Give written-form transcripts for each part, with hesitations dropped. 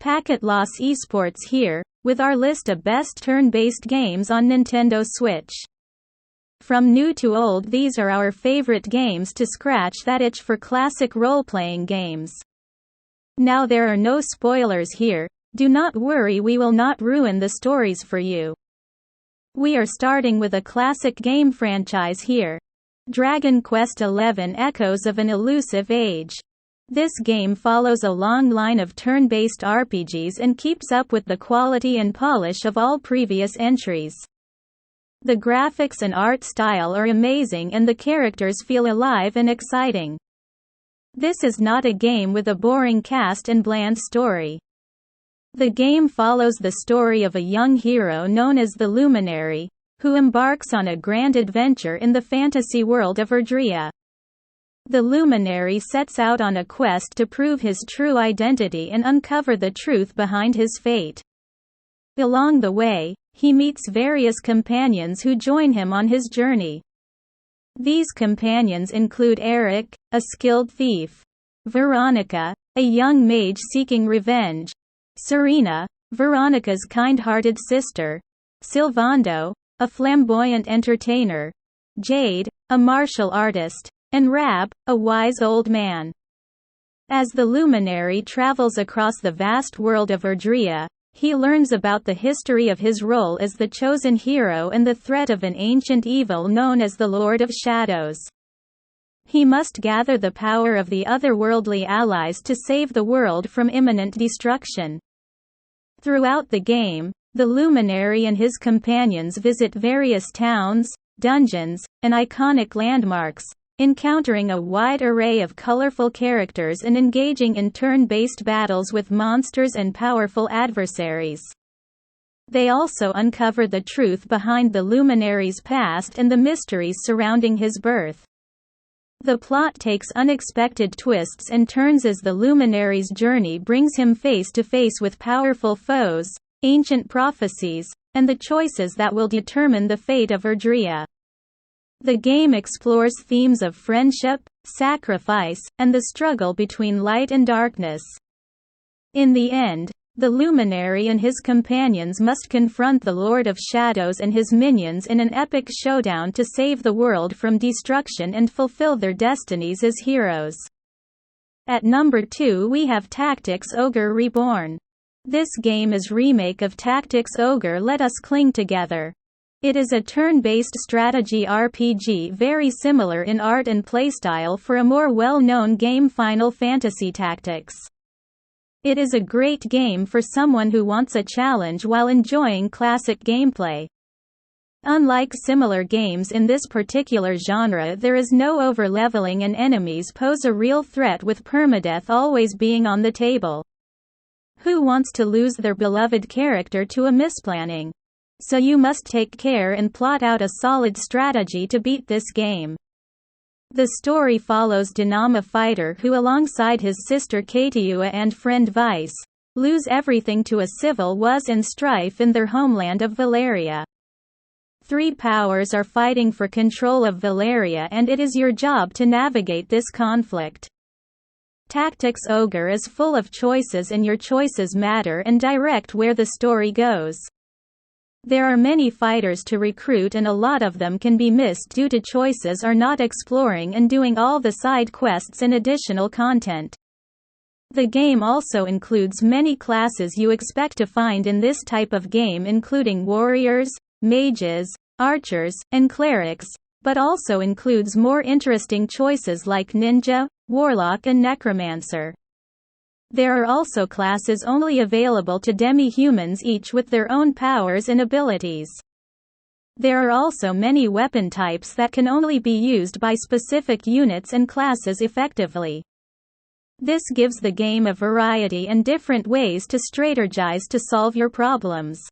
Packet Loss Esports here, with our list of best turn-based games on Nintendo Switch. From new to old, these are our favorite games to scratch that itch for classic role-playing games. Now there are no spoilers here, do not worry, we will not ruin the stories for you. We are starting with a classic game franchise here. Dragon Quest XI Echoes of an Elusive Age. This game follows a long line of turn-based RPGs and keeps up with the quality and polish of all previous entries. The graphics and art style are amazing and the characters feel alive and exciting. This is not a game with a boring cast and bland story. The game follows the story of a young hero known as the Luminary, who embarks on a grand adventure in the fantasy world of Erdrea. The Luminary sets out on a quest to prove his true identity and uncover the truth behind his fate. Along the way, he meets various companions who join him on his journey. These companions include Eric, a skilled thief; Veronica, a young mage seeking revenge; Serena, Veronica's kind-hearted sister; Sylvando, a flamboyant entertainer; Jade, a martial artist; and Rab, a wise old man. As the Luminary travels across the vast world of Erdrea, he learns about the history of his role as the chosen hero and the threat of an ancient evil known as the Lord of Shadows. He must gather the power of the otherworldly allies to save the world from imminent destruction. Throughout the game, the Luminary and his companions visit various towns, dungeons, and iconic landmarks, encountering a wide array of colorful characters and engaging in turn-based battles with monsters and powerful adversaries. They also uncover the truth behind the Luminary's past and the mysteries surrounding his birth. The plot takes unexpected twists and turns as the Luminary's journey brings him face to face with powerful foes, ancient prophecies, and the choices that will determine the fate of Erdrea. The game explores themes of friendship, sacrifice, and the struggle between light and darkness. In the end, the Luminary and his companions must confront the Lord of Shadows and his minions in an epic showdown to save the world from destruction and fulfill their destinies as heroes. At number 2 we have Tactics Ogre Reborn. This game is remake of Tactics Ogre Let Us Cling Together. It is a turn-based strategy RPG very similar in art and playstyle for a more well-known game Final Fantasy Tactics. It is a great game for someone who wants a challenge while enjoying classic gameplay. Unlike similar games in this particular genre, there is no overleveling and enemies pose a real threat, with permadeath always being on the table. Who wants to lose their beloved character to a misplanning? So you must take care and plot out a solid strategy to beat this game. The story follows Dynama Fighter, who alongside his sister Katyua and friend Vice, lose everything to a civil war and strife in their homeland of Valeria. Three powers are fighting for control of Valeria and it is your job to navigate this conflict. Tactics Ogre is full of choices and your choices matter and direct where the story goes. There are many fighters to recruit and a lot of them can be missed due to choices or not exploring and doing all the side quests and additional content. The game also includes many classes you expect to find in this type of game, including warriors, mages, archers, and clerics, but also includes more interesting choices like ninja, warlock and necromancer. There are also classes only available to demi-humans, each with their own powers and abilities. There are also many weapon types that can only be used by specific units and classes effectively. This gives the game a variety and different ways to strategize to solve your problems.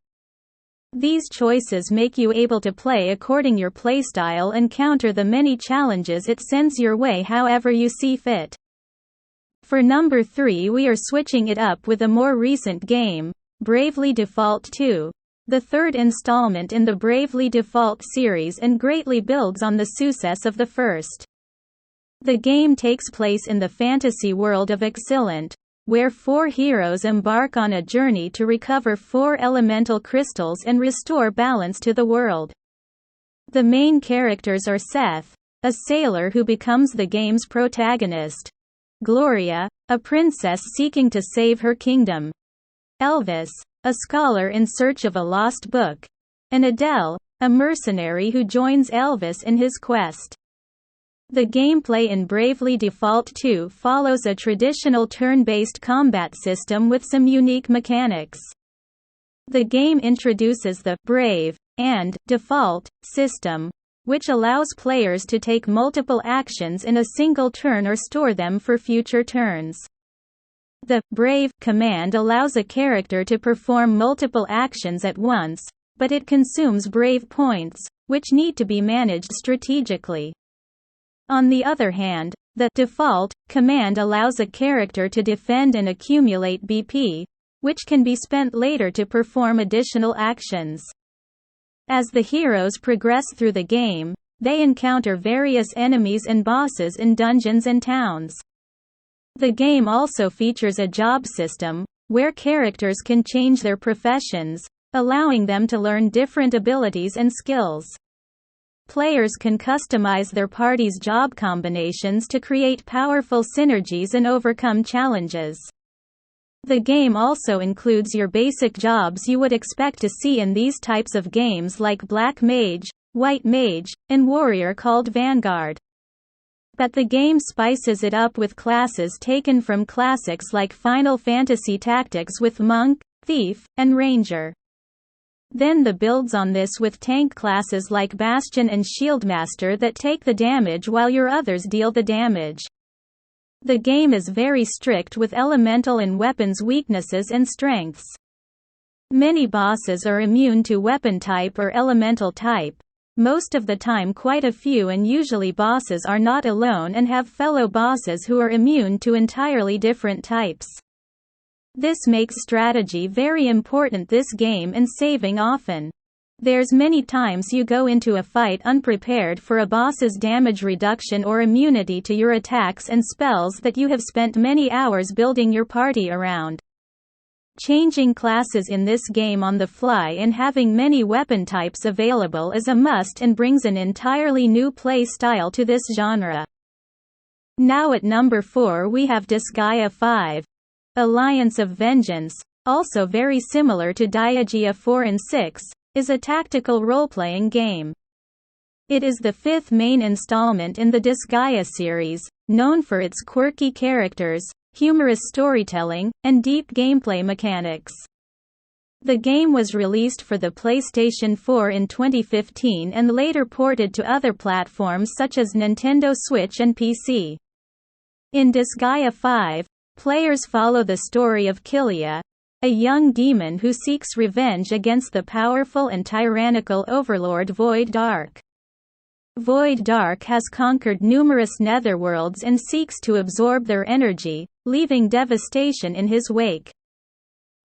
These choices make you able to play according your playstyle and counter the many challenges it sends your way however you see fit. For number 3 we are switching it up with a more recent game, Bravely Default 2, the third installment in the Bravely Default series and greatly builds on the success of the first. The game takes place in the fantasy world of Excellent, where 4 heroes embark on a journey to recover 4 elemental crystals and restore balance to the world. The main characters are Seth, a sailor who becomes the game's protagonist; Gloria, a princess seeking to save her kingdom; Elvis, a scholar in search of a lost book; and Adele, a mercenary who joins Elvis in his quest. The gameplay in Bravely Default 2 follows a traditional turn-based combat system with some unique mechanics. The game introduces the Brave and Default system, which allows players to take multiple actions in a single turn or store them for future turns. The Brave command allows a character to perform multiple actions at once, but it consumes Brave points, which need to be managed strategically. On the other hand, the Default command allows a character to defend and accumulate BP, which can be spent later to perform additional actions. As the heroes progress through the game, they encounter various enemies and bosses in dungeons and towns. The game also features a job system, where characters can change their professions, allowing them to learn different abilities and skills. Players can customize their party's job combinations to create powerful synergies and overcome challenges. The game also includes your basic jobs you would expect to see in these types of games like Black Mage, White Mage, and Warrior called Vanguard. But the game spices it up with classes taken from classics like Final Fantasy Tactics with Monk, Thief, and Ranger. Then the builds on this with tank classes like Bastion and Shieldmaster that take the damage while your others deal the damage. The game is very strict with elemental and weapons weaknesses and strengths. Many bosses are immune to weapon type or elemental type. Most of the time quite a few, and usually bosses are not alone and have fellow bosses who are immune to entirely different types. This makes strategy very important this game and saving often. There's many times you go into a fight unprepared for a boss's damage reduction or immunity to your attacks and spells that you have spent many hours building your party around. Changing classes in this game on the fly and having many weapon types available is a must and brings an entirely new play style to this genre. Now at number 4 we have Disgaea 5. Alliance of Vengeance, also very similar to Disgaea 4 and 6, is a tactical role-playing game. It is the 5th main installment in the Disgaea series, known for its quirky characters, humorous storytelling, and deep gameplay mechanics. The game was released for the PlayStation 4 in 2015 and later ported to other platforms such as Nintendo Switch and PC. In Disgaea 5, players follow the story of Killia, a young demon who seeks revenge against the powerful and tyrannical overlord Void Dark. Void Dark has conquered numerous netherworlds and seeks to absorb their energy, leaving devastation in his wake.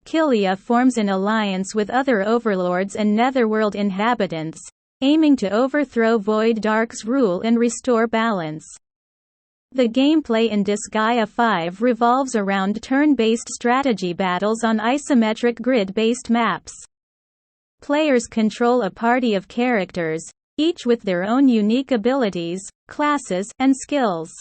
Killia forms an alliance with other overlords and netherworld inhabitants, aiming to overthrow Void Dark's rule and restore balance. The gameplay in Disgaea 5 revolves around turn-based strategy battles on isometric grid-based maps. Players control a party of characters, each with their own unique abilities, classes, and skills.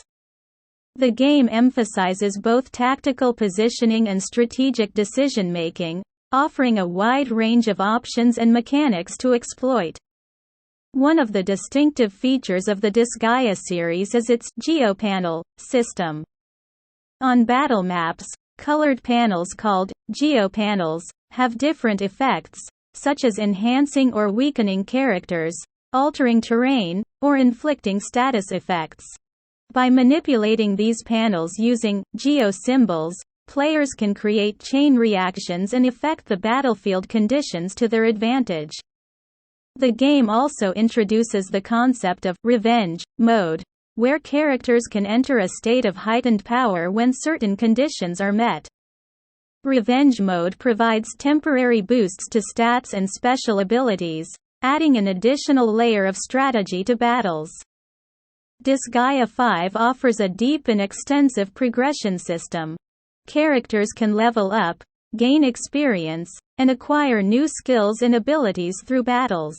The game emphasizes both tactical positioning and strategic decision-making, offering a wide range of options and mechanics to exploit. One of the distinctive features of the Disgaea series is its geopanel system. On battle maps, colored panels called geopanels have different effects, such as enhancing or weakening characters, altering terrain, or inflicting status effects. By manipulating these panels using geo-symbols, players can create chain reactions and affect the battlefield conditions to their advantage. The game also introduces the concept of revenge mode, where characters can enter a state of heightened power when certain conditions are met. Revenge mode provides temporary boosts to stats and special abilities, adding an additional layer of strategy to battles. Disgaea 5 offers a deep and extensive progression system. characters can level up, gain experience, and acquire new skills and abilities through battles.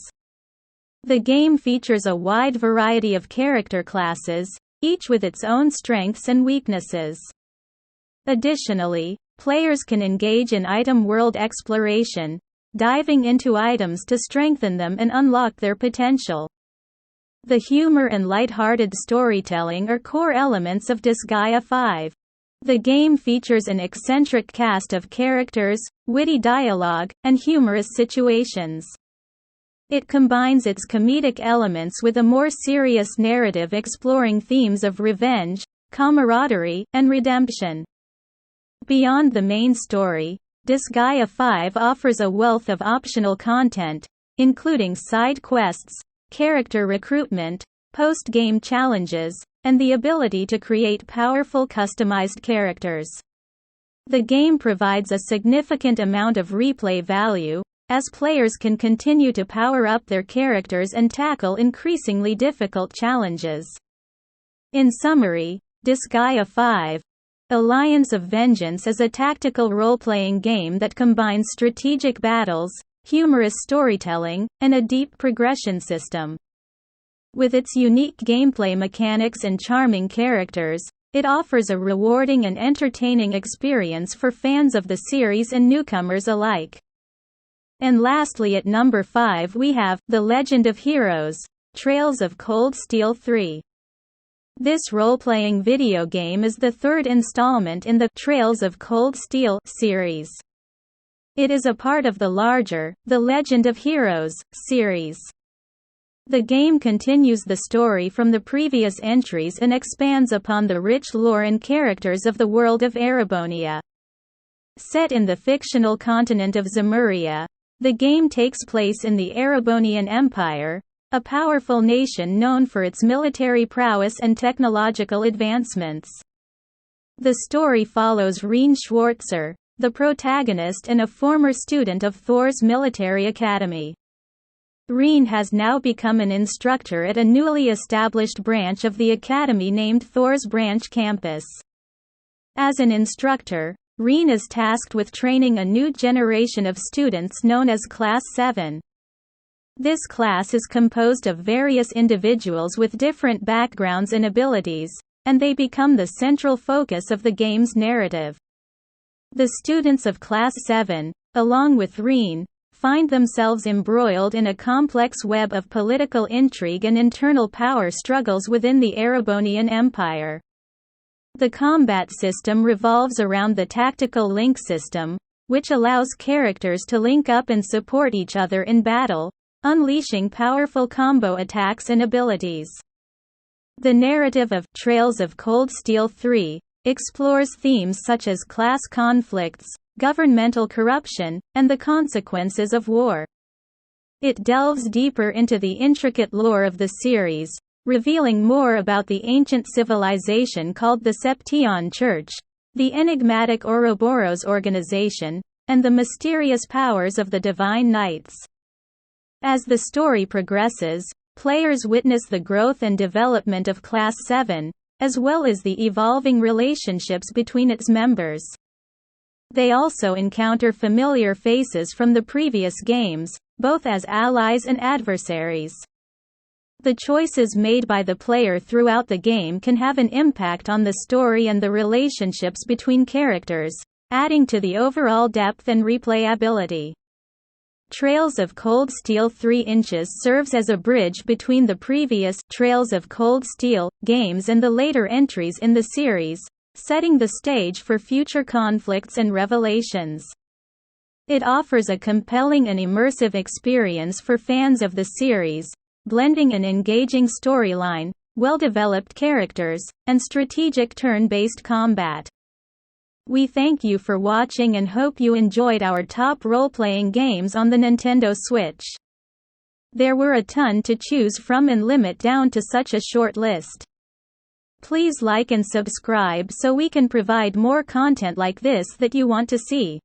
The game features a wide variety of character classes, each with its own strengths and weaknesses. Additionally, players can engage in item world exploration, diving into items to strengthen them and unlock their potential. The humor and light-hearted storytelling are core elements of Disgaea 5. The game features an eccentric cast of characters, witty dialogue, and humorous situations. It combines its comedic elements with a more serious narrative exploring themes of revenge, camaraderie, and redemption. Beyond the main story, Disgaea 5 offers a wealth of optional content, including side quests, character recruitment, post-game challenges, and the ability to create powerful customized characters. The game provides a significant amount of replay value, as players can continue to power up their characters and tackle increasingly difficult challenges. In summary, Disgaea 5: Alliance of Vengeance is a tactical role-playing game that combines strategic battles, humorous storytelling, and a deep progression system. With its unique gameplay mechanics and charming characters, it offers a rewarding and entertaining experience for fans of the series and newcomers alike. And lastly, at number 5 we have The Legend of Heroes: Trails of Cold Steel 3. This role-playing video game is the third installment in the Trails of Cold Steel series. It is a part of the larger The Legend of Heroes series. The game continues the story from the previous entries and expands upon the rich lore and characters of the world of Erebonia. Set in the fictional continent of Zemuria, the game takes place in the Erebonian Empire, a powerful nation known for its military prowess and technological advancements. The story follows Reine Schwarzer, the protagonist and a former student of Thor's military academy. Reine has now become an instructor at a newly established branch of the academy named Thor's Branch Campus. As an instructor, Reine is tasked with training a new generation of students known as Class 7. This class is composed of various individuals with different backgrounds and abilities, and they become the central focus of the game's narrative. The students of Class 7, along with Reine, find themselves embroiled in a complex web of political intrigue and internal power struggles within the Erebonian Empire. The combat system revolves around the tactical link system, which allows characters to link up and support each other in battle, unleashing powerful combo attacks and abilities. The narrative of Trails of Cold Steel 3 explores themes such as class conflicts, governmental corruption, and the consequences of war. It delves deeper into the intricate lore of the series, revealing more about the ancient civilization called the Seption Church, the enigmatic Ouroboros organization, and the mysterious powers of the Divine Knights. As the story progresses, players witness the growth and development of Class 7, as well as the evolving relationships between its members. They also encounter familiar faces from the previous games, both as allies and adversaries. The choices made by the player throughout the game can have an impact on the story and the relationships between characters, adding to the overall depth and replayability. Trails of Cold Steel 3 inches serves as a bridge between the previous Trails of Cold Steel games and the later entries in the series, setting the stage for future conflicts and revelations. It offers a compelling and immersive experience for fans of the series, blending an engaging storyline, well-developed characters, and strategic turn-based combat. We thank you for watching and hope you enjoyed our top role-playing games on the Nintendo Switch. There were a ton to choose from and limit down to such a short list. Please like and subscribe so we can provide more content like this that you want to see.